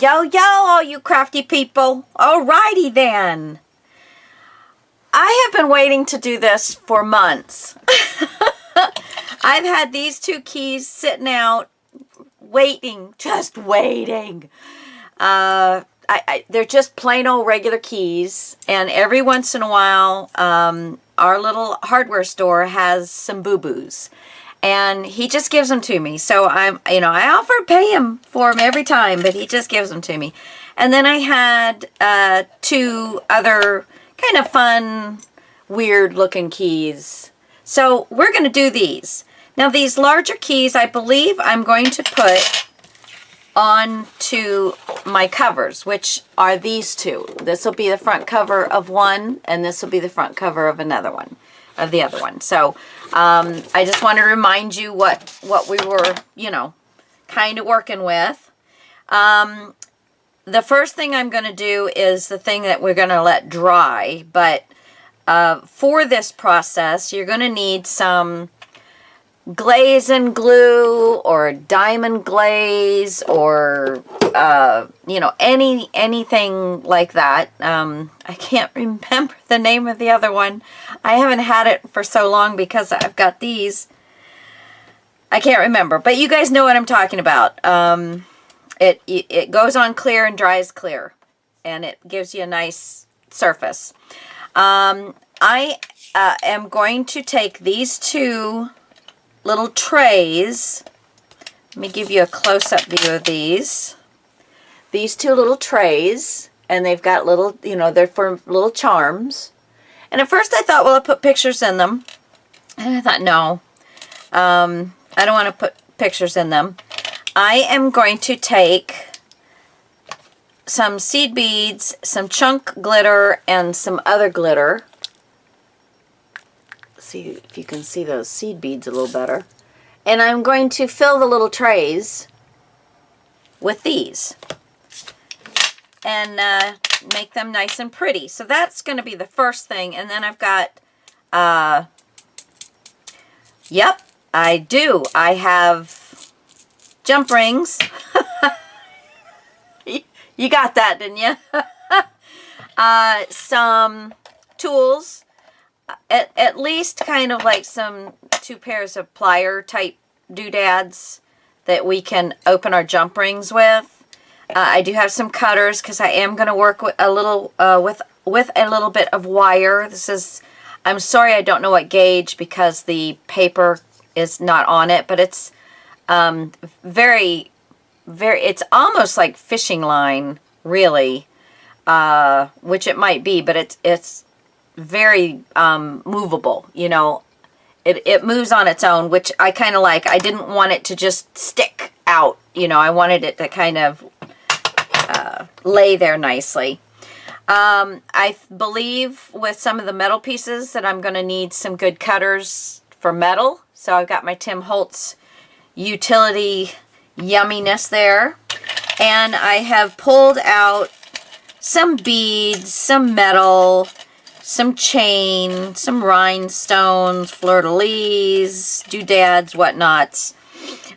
Yo, yo, all you crafty people. Alrighty then. I have been waiting to do this for months. I've had these two keys sitting out, waiting, just waiting. They're just plain old regular keys, and every once in a while, our little hardware store has some boo-boos, and he just gives them to me. So I offer to pay him for them every time, but he just gives them to me. And then I had two other kind of fun, weird-looking keys. So we're going to do these. Now, these larger keys, I believe I'm going to put onto my covers, which are these two. This will be the front cover of one, and this will be the front cover of another one, of the other one. So I just want to remind you what we were, kind of working with. The first thing I'm going to do is the thing that we're going to let dry, but for this process, you're going to need some glaze and glue or diamond glaze or anything like that. I can't remember the name of the other one. I haven't had it for so long because I've got these. I can't remember, but you guys know what I'm talking about. It goes on clear and dries clear, and it gives you a nice surface. I am going to take these two little trays. Let me give you a close-up view of these. These two little trays, and they've got little, they're for little charms. And at first I thought, well, I'll put pictures in them. And I thought, no, I don't want to put pictures in them. I am going to take some seed beads, some chunk glitter, and some other glitter. See if you can see those seed beads a little better. And I'm going to fill the little trays with these and make them nice and pretty. So that's going to be the first thing. And then I've got, yep, I do. I have jump rings. You got that, didn't you? Some tools. At least kind of like some 2 pairs of plier type doodads that we can open our jump rings with. I do have some cutters because I am going to work with a little with a little bit of wire. I'm sorry I don't know what gauge because the paper is not on it, but it's very, it's almost like fishing line, really, which it might be, but it's very movable. It moves on its own, which I kind of like. I didn't want it to just stick out, I wanted it to kind of lay there nicely. I believe with some of the metal pieces that I'm going to need some good cutters for metal. So I've got my Tim Holtz utility yumminess there. And I have pulled out some beads, some metal, some chain, some rhinestones, fleur-de-lis, doodads, whatnots,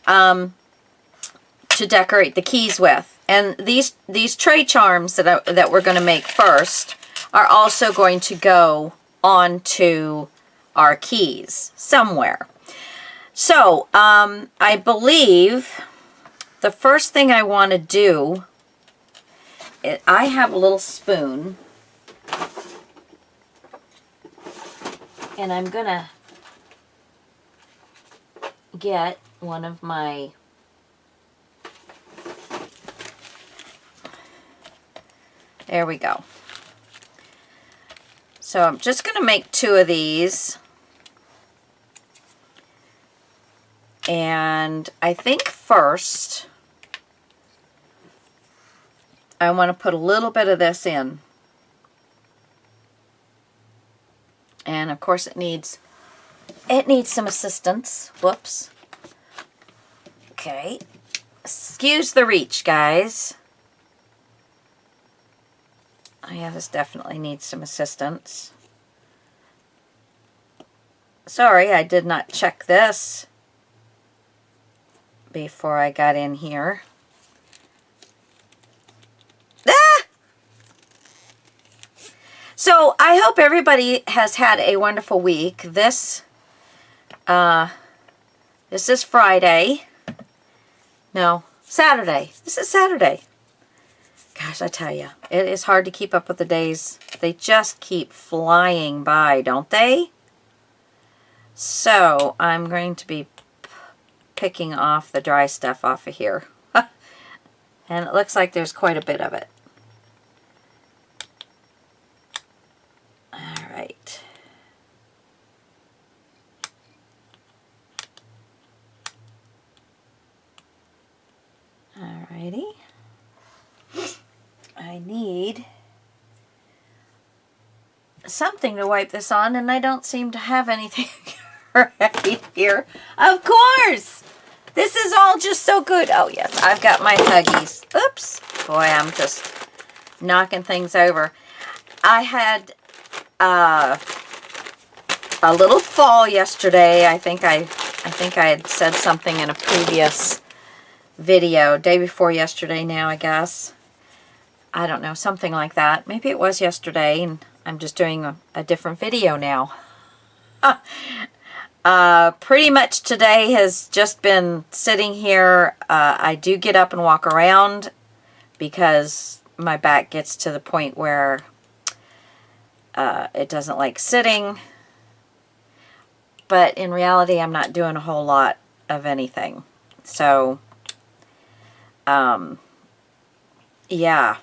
to decorate the keys with. And these tray charms that we're going to make first are also going to go onto our keys somewhere. So I believe the first thing I want to do, I have a little spoon. And I'm going to get one of my there we go. So I'm just going to make 2 of these. And I think first I want to put a little bit of this in. And of course it needs some assistance. Whoops. Okay. Excuse the reach, guys. Oh yeah, this definitely needs some assistance. Sorry, I did not check this – before I got in here. So I hope everybody has had a wonderful week. This is Friday. No, Saturday. This is Saturday. Gosh, I tell you, it is hard to keep up with the days. They just keep flying by, don't they? So I'm going to be picking off the dry stuff off of here. And it looks like there's quite a bit of it. All right. Alrighty. I need something to wipe this on, and I don't seem to have anything right here. Of course! This is all just so good. Oh, yes, I've got my Huggies. Oops. Boy, I'm just knocking things over. I had a little fall yesterday. I think I had said something in a previous video, day before yesterday now, I guess. I don't know, something like that. Maybe it was yesterday, and I'm just doing a different video now. Pretty much today has just been sitting here. I do get up and walk around because my back gets to the point where it doesn't like sitting. But in reality, I'm not doing a whole lot of anything. So, yeah,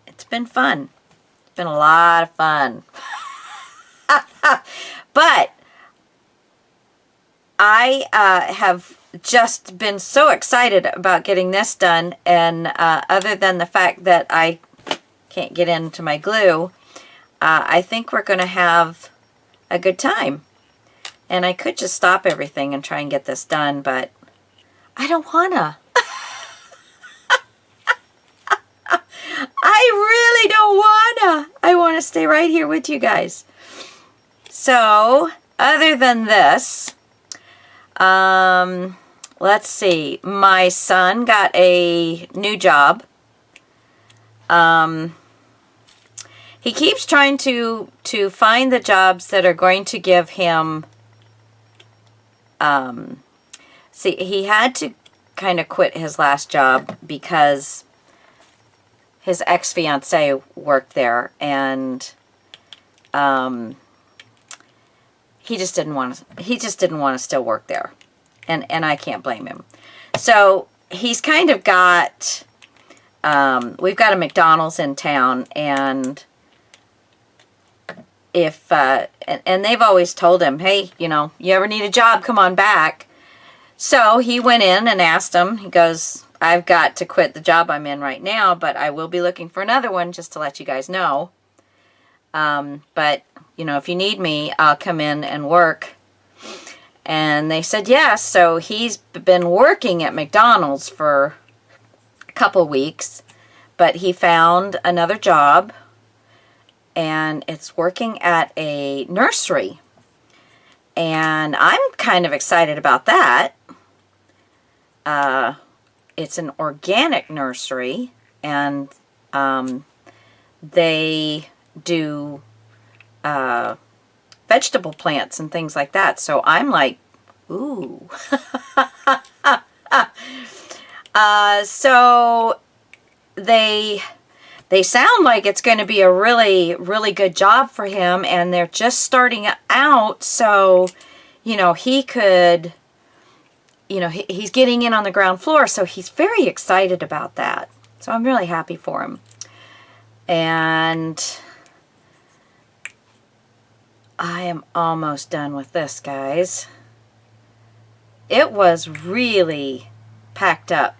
it's been fun. It's been a lot of fun. But I have just been so excited about getting this done, and other than the fact that I can't get into my glue, I think we're going to have a good time. And I could just stop everything and try and get this done, but I don't wanna. I really don't wanna. I want to stay right here with you guys. So, other than this, let's see. My son got a new job. He keeps trying to find the jobs that are going to give him, see, he had to kind of quit his last job because his ex-fiancée worked there, and he just didn't want to still work there, and I can't blame him. So he's kind of got, we've got a McDonald's in town, and if and they've always told him, hey, you know, you ever need a job, come on back. So he went in and asked him. He goes, I've got to quit the job I'm in right now, but I will be looking for another one, just to let you guys know. But, you know, if you need me, I'll come in and work. And they said yes. So he's been working at McDonald's for a couple weeks, but he found another job, and it's working at a nursery. And I'm kind of excited about that. It's an organic nursery, and they do vegetable plants and things like that. So I'm like, ooh. So they sound like it's going to be a really, really good job for him, and they're just starting out, so, you know, he could, you know, he's getting in on the ground floor, so he's very excited about that. So I'm really happy for him. And I am almost done with this, guys. It was really packed up.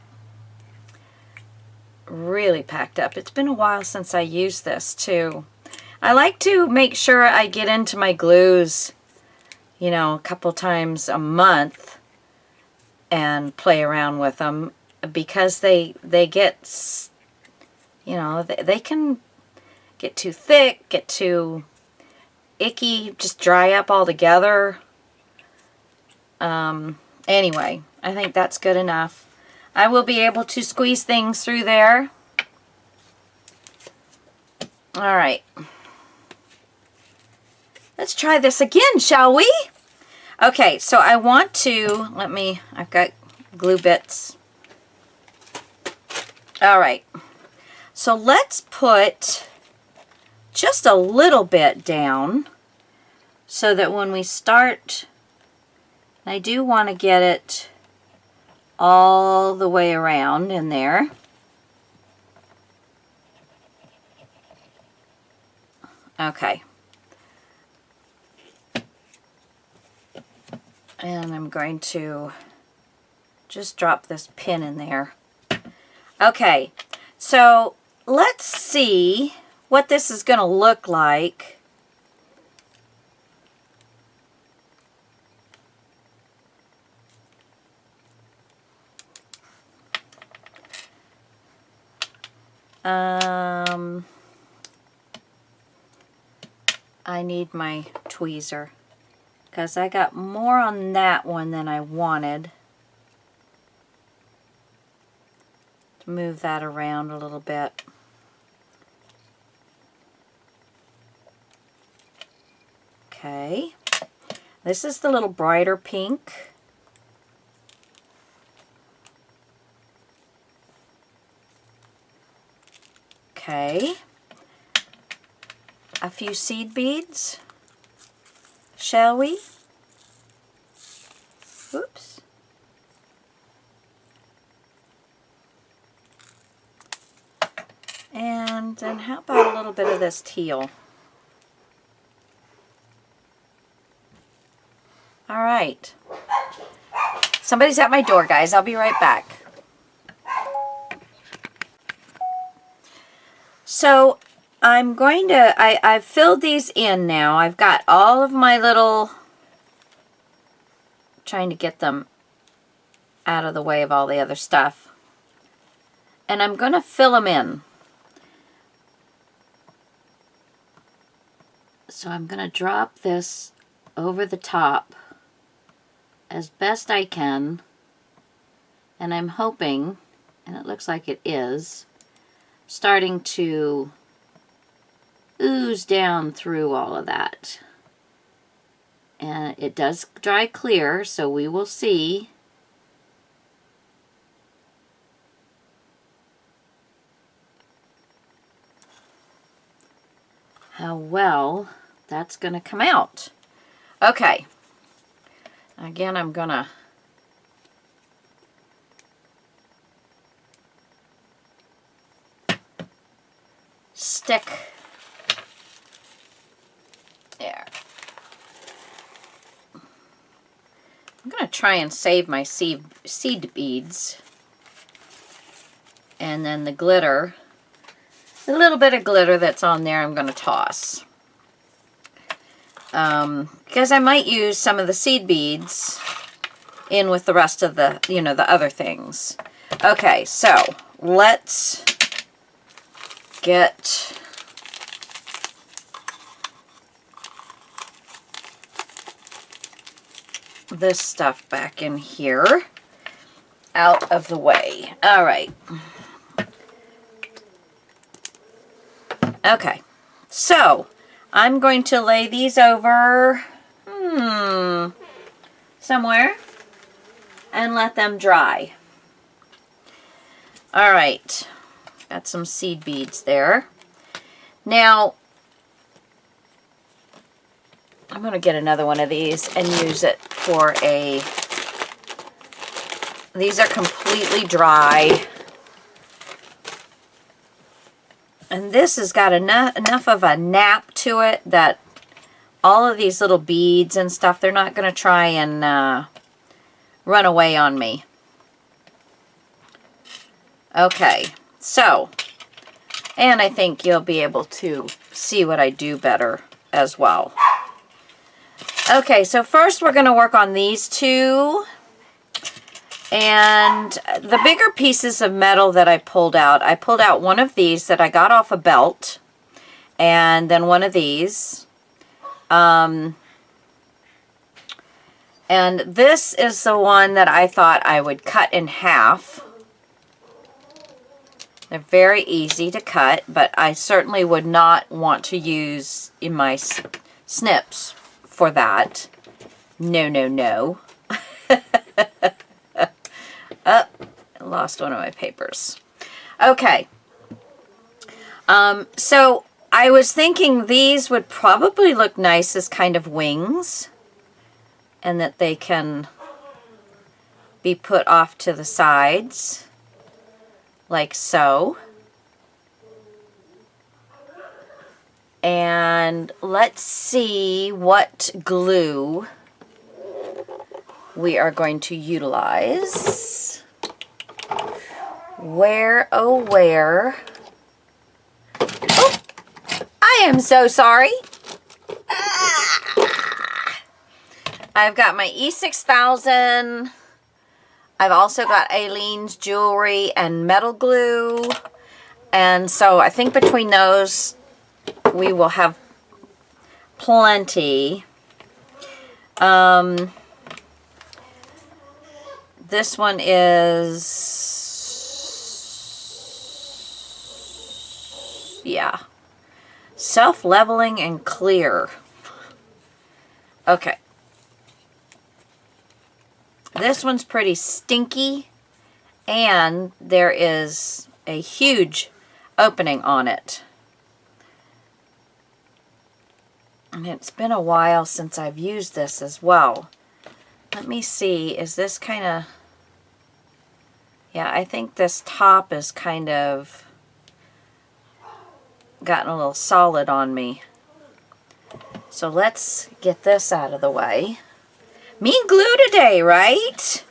Really packed up. It's been a while since I used this too. I like to make sure I get into my glues, you know, a couple times a month and play around with them, because they get, you know, they can get too thick, get too icky, just dry up altogether. Anyway, I think that's good enough. I will be able to squeeze things through there. All right. Let's try this again, shall we? Okay, so I want to, I've got glue bits. All right, so let's put just a little bit down so that when we start, I do want to get it all the way around in there. Okay. And I'm going to just drop this pin in there. Okay, so let's see what this is going to look like. I need my tweezer because I got more on that one than I wanted. To move that around a little bit. Okay, this is the little brighter pink. Okay, a few seed beads, shall we? Oops. And then how about a little bit of this teal? All right. Somebody's at my door, guys. I'll be right back. So I'm going to, I've filled these in now. I've got all of my little, trying to get them out of the way of all the other stuff. And I'm going to fill them in. So I'm going to drop this over the top as best I can. And I'm hoping, and it looks like it is, starting to ooze down through all of that. And it does dry clear, so we will see. How well that's going to come out. Okay. Again, I'm going to stick there. I'm going to try and save my seed beads. And then the glitter, the little bit of glitter that's on there, I'm going to toss. Because I might use some of the seed beads in with the rest of the, the other things. Okay, so let's get this stuff back in here, out of the way. All right. Okay, so I'm going to lay these over somewhere and let them dry. All right, got some seed beads there. Now, I'm going to get another one of these and use it for a, these are completely dry. And this has got enough of a nap to it that all of these little beads and stuff, they're not going to try and run away on me. Okay, so, and I think you'll be able to see what I do better as well. Okay, so first we're going to work on these two. And the bigger pieces of metal that I pulled out one of these that I got off a belt, and then one of these. And this is the one that I thought I would cut in half. They're very easy to cut, but I certainly would not want to use in my snips for that. No, no, no. I lost one of my papers. Okay. So I was thinking these would probably look nice as kind of wings, and that they can be put off to the sides, like so. And let's see what glue we are going to utilize. Where, oh where. Oh, I am so sorry. I've got my E6000. I've also got Aileen's jewelry and metal glue. And so I think between those, we will have plenty. This one is, yeah, self-leveling and clear. Okay. This one's pretty stinky, and there is a huge opening on it. And it's been a while since I've used this as well. Let me see, is this kind of, yeah, I think this top is kind of gotten a little solid on me. So let's get this out of the way. Mean glue today, right?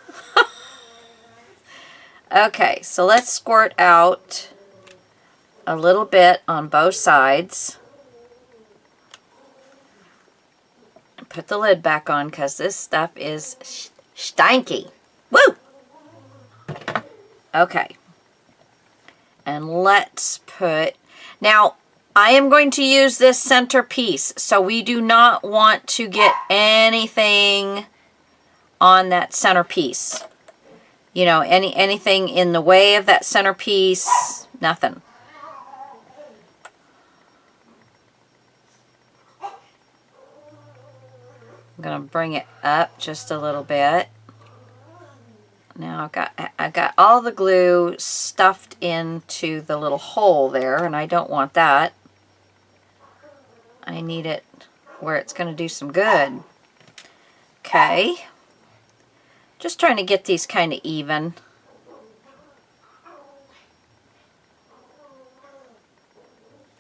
Okay, so let's squirt out a little bit on both sides. Put the lid back on because this stuff is stanky. Woo! Okay. And let's put... Now, I am going to use this center piece, so we do not want to get anything on that center piece. You know, anything in the way of that center piece, nothing. I'm going to bring it up just a little bit. Now I've got all the glue stuffed into the little hole there, and I don't want that. I need it where it's going to do some good. Okay. Just trying to get these kind of even.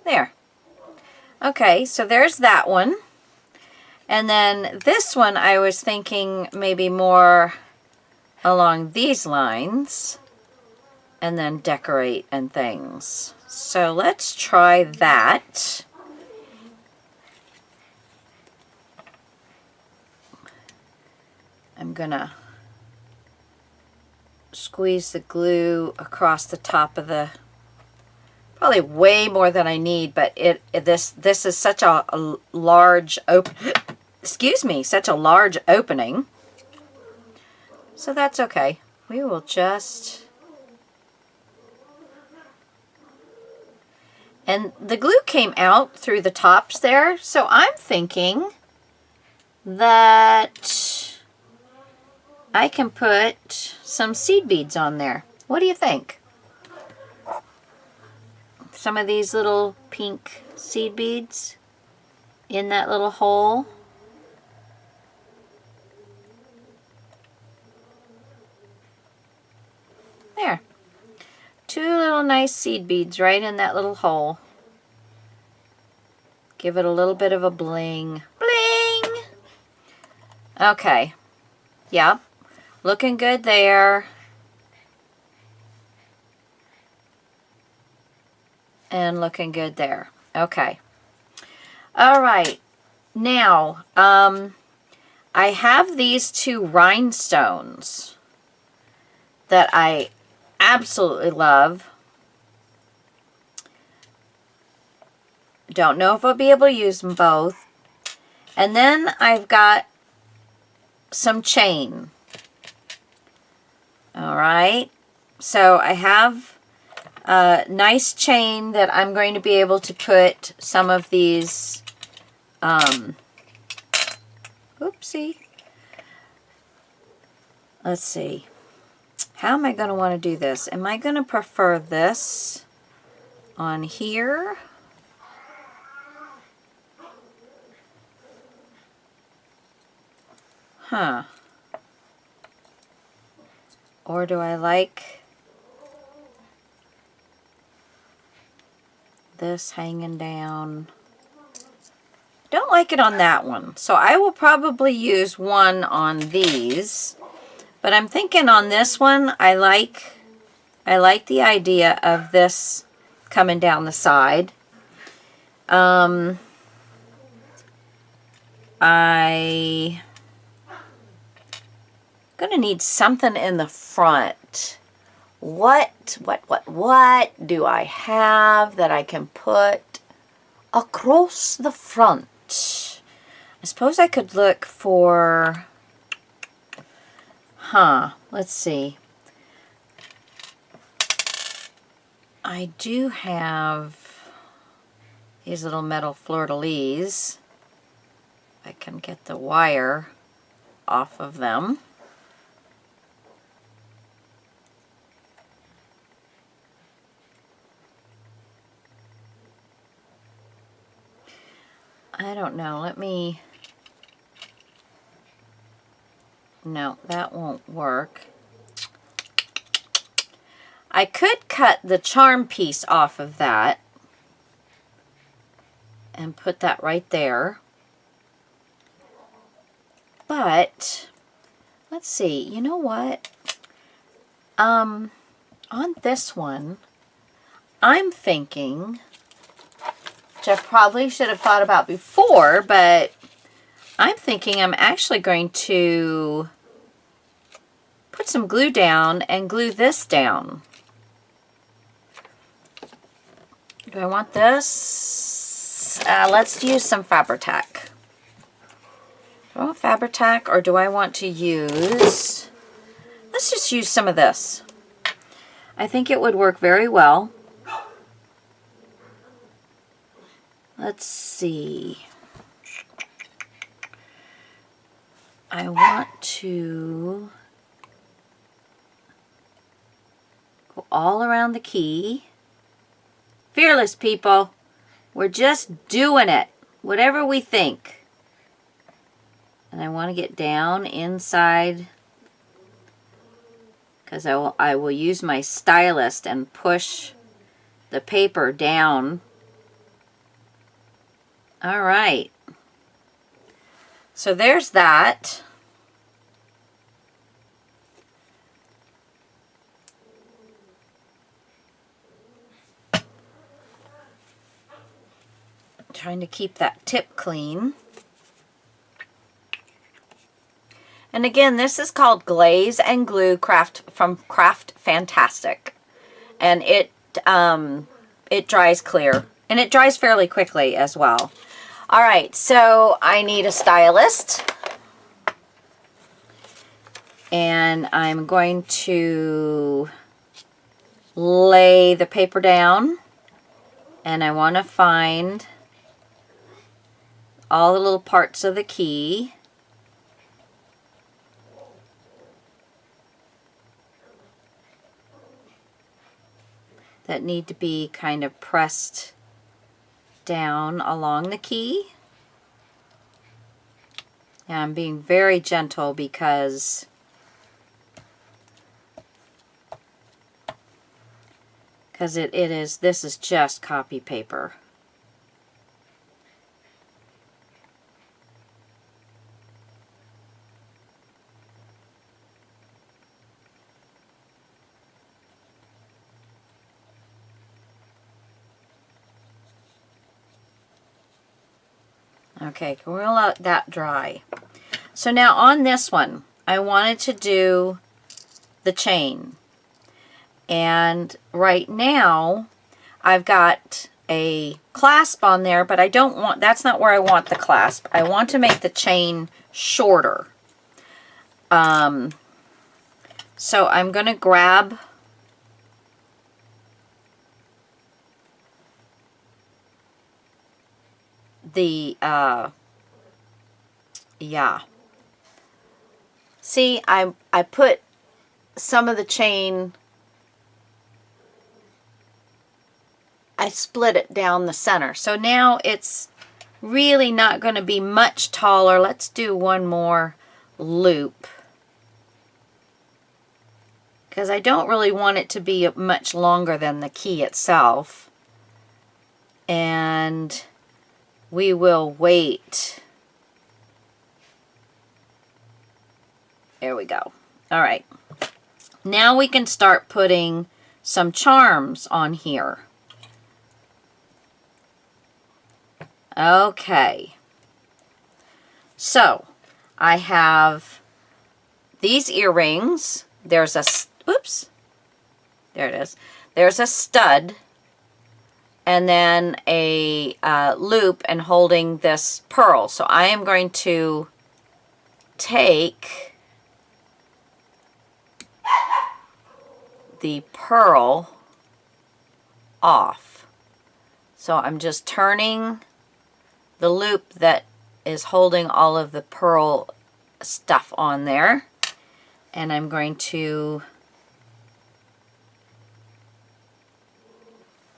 There. Okay, so there's that one. And then this one I was thinking maybe more along these lines and then decorate and things. So let's try that. I'm gonna squeeze the glue across the top of the, probably way more than I need, but this is such a large excuse me, such a large opening. So that's okay. We will just, and the glue came out through the tops there, so I'm thinking that I can put some seed beads on there. What do you think? Some of these little pink seed beads in that little hole. There. Two little nice seed beads right in that little hole. Give it a little bit of a bling. Bling! Okay. Yep. Looking good there. And looking good there. Okay. All right. Now, I have these two rhinestones that I absolutely love. Don't know if I'll be able to use them both. And then I've got some chain. All right. So I have a nice chain that I'm going to be able to put some of these Oopsie. Let's see. How am I going to want to do this? Am I going to prefer this on here? Huh. Or do I like this hanging down? Don't like it on that one. So I will probably use one on these. But I'm thinking on this one, I like the idea of this coming down the side. I'm gonna need something in the front. What do I have that I can put across the front? I suppose I could look for, let's see. I do have these little metal fleur-de-lis. I can get the wire off of them. I don't know, no, that won't work. I could cut the charm piece off of that and put that right there. But, let's see, you know what? On this one, I'm thinking, which I probably should have thought about before, but I'm thinking I'm actually going to put some glue down and glue this down. Do I want this? Let's use some Fabri-Tac. Do I want Fabri-Tac or do I want to use... Let's just use some of this. I think it would work very well. Let's see. I want to go all around the key. Fearless, people. We're just doing it. Whatever we think. And I want to get down inside because I will use my stylus and push the paper down. All right. So there's that. Trying to keep that tip clean. And again, this is called Glaze and Glue from Craft Fantastic. And it dries clear. And it dries fairly quickly as well. All right, so I need a stylist. And I'm going to lay the paper down. And I want to find all the little parts of the key. That need to be kind of pressed down along the key. And I'm being very gentle because this is just copy paper. Okay, we'll let that dry. So now on this one, I wanted to do the chain. And right now, I've got a clasp on there, but I don't want, that's not where I want the clasp. I want to make the chain shorter. So I'm going to grab the Yeah. See, I put some of the chain, I split it down the center. So now it's really not going to be much taller. Let's do one more loop, because I don't really want it to be much longer than the key itself. And we will wait. There we go. All right. Now we can start putting some charms on here. Okay. So I have these earrings. There's a, oops, there it is. There's a stud, and then a loop, and holding this pearl. So I am going to take the pearl off. So I'm just turning the loop that is holding all of the pearl stuff on there, and I'm going to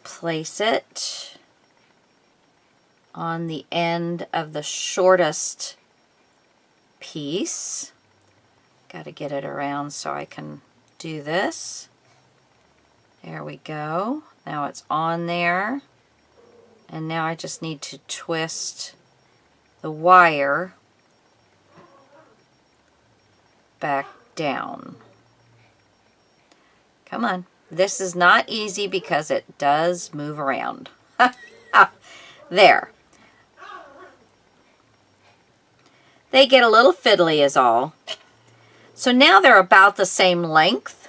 place it on the end of the shortest piece. Got to get it around so I can do this. There we go. Now it's on there. And now I just need to twist the wire back down. Come on. This is not easy because it does move around. There. They get a little fiddly is all. So now they're about the same length.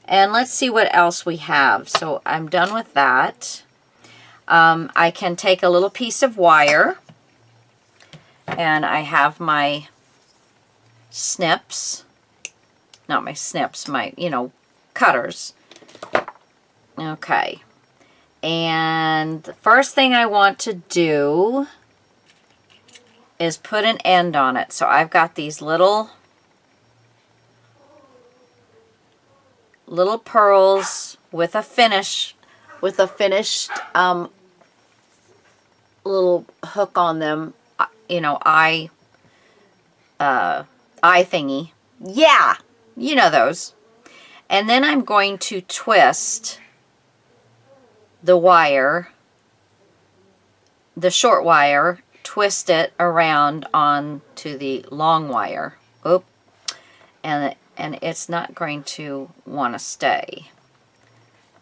And let's see what else we have. So I'm done with that. I can take a little piece of wire, and I have my snips, not my snips, my, cutters. Okay. And the first thing I want to do is put an end on it. So I've got these little pearls with a finished little hook on them, eye thingy. Yeah, you know those. And then I'm going to twist the wire, the short wire, twist it around onto the long wire. Oop. And it's not going to want to stay.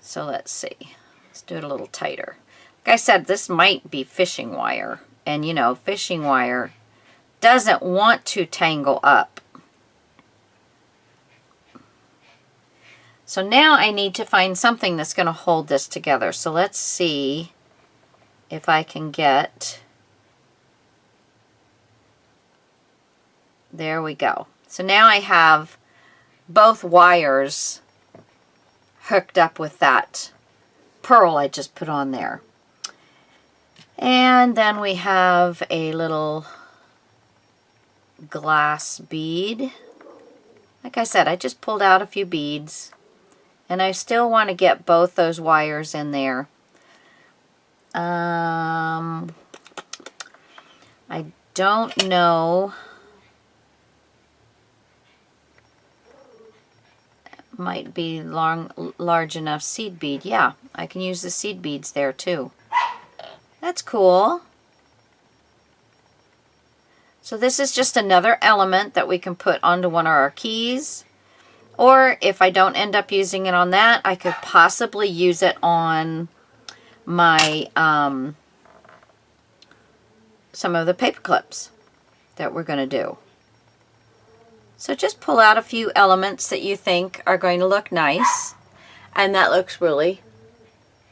So let's see. Let's do it a little tighter. Like I said, this might be fishing wire. And fishing wire doesn't want to tangle up. So now I need to find something that's going to hold this together. So let's see if I can get... There we go. So now I have both wires hooked up with that pearl I just put on there. And then we have a little glass bead. Like I said, I just pulled out a few beads, and I still want to get both those wires in there. I don't know. Might be large enough seed bead. Yeah, I can use the seed beads there too. That's cool. So this is just another element that we can put onto one of our keys. Or if I don't end up using it on that, I could possibly use it on my some of the paper clips that we're going to do. So just pull out a few elements that you think are going to look nice. And that looks really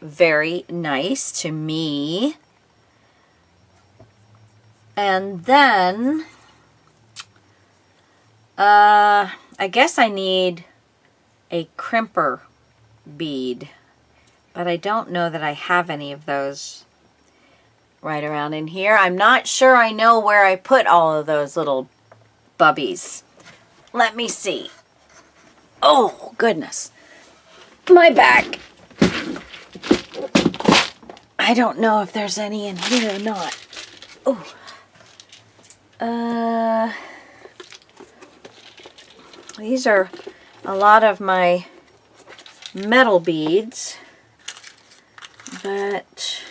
very nice to me. And then, I guess I need a crimper bead. But I don't know that I have any of those. right around in here. I'm not sure I know where I put all of those little bubbies. Let me see. Oh, goodness. My back. I don't know if there's any in here or not. Oh. These are a lot of my metal beads, but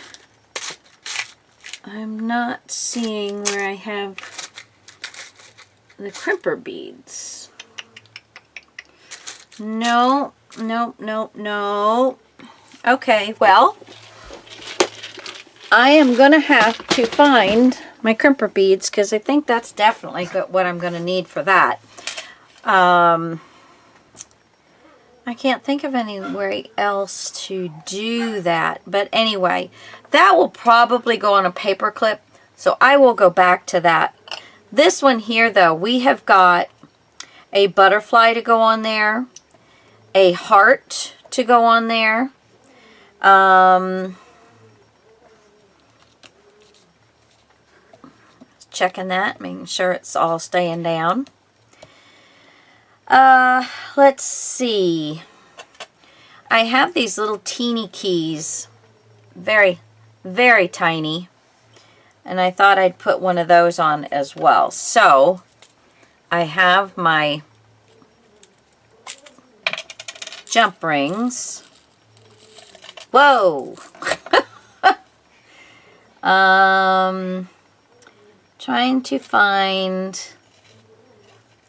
I'm not seeing where I have the crimper beads. No, no, no, no. Okay, well, I am going to have to find my crimper beads because I think that's definitely what I'm going to need for that. I can't think of anywhere else to do that. But anyway, that will probably go on a paper clip, so I will go back to that. This one here, though, we have got a butterfly to go on there, a heart to go on there. Checking that, making sure it's all staying down. Let's see. I have these little teeny keys, very, very tiny, and I thought I'd put one of those on as well. So I have my jump rings. Whoa! Trying to find...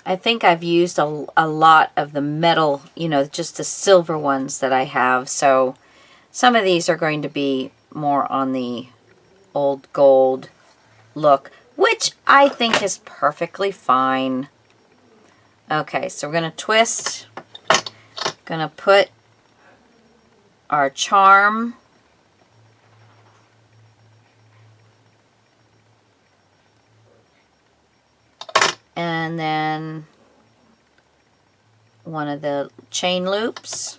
I think I've used a lot of the metal, you know, just the silver ones that I have. So some of these are going to be more on the old gold look, which I think is perfectly fine. Okay, so we're going to twist. Going to put our charm. And then one of the chain loops.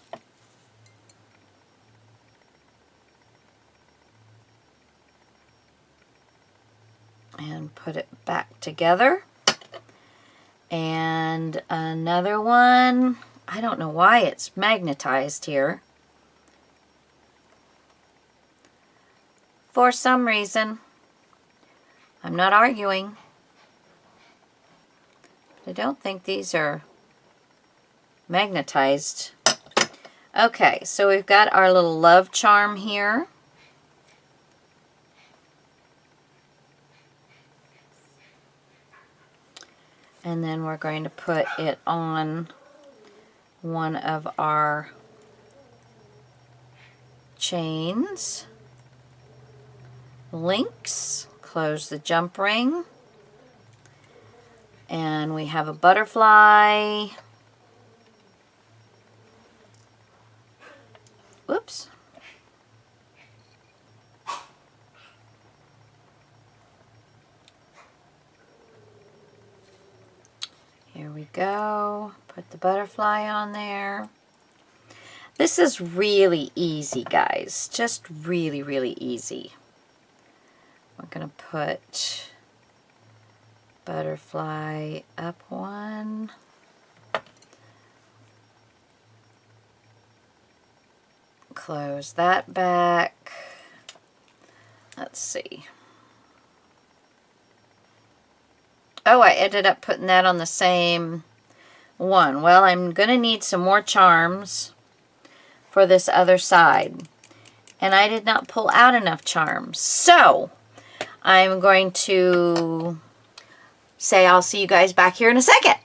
And put it back together. And another one. I don't know why it's magnetized here. For some reason. I'm not arguing. I don't think these are magnetized. Okay, so we've got our little love charm here. And then we're going to put it on one of our chains. Links. Close the jump ring. And we have a butterfly. Whoops. Here we go. Put the butterfly on there. This is really easy, guys. Just really, really easy. We're going to put butterfly up one. Close that back. Let's see. Oh, I ended up putting that on the same one. Well, I'm going to need some more charms for this other side. And I did not pull out enough charms. So, I'm going to say I'll see you guys back here in a second.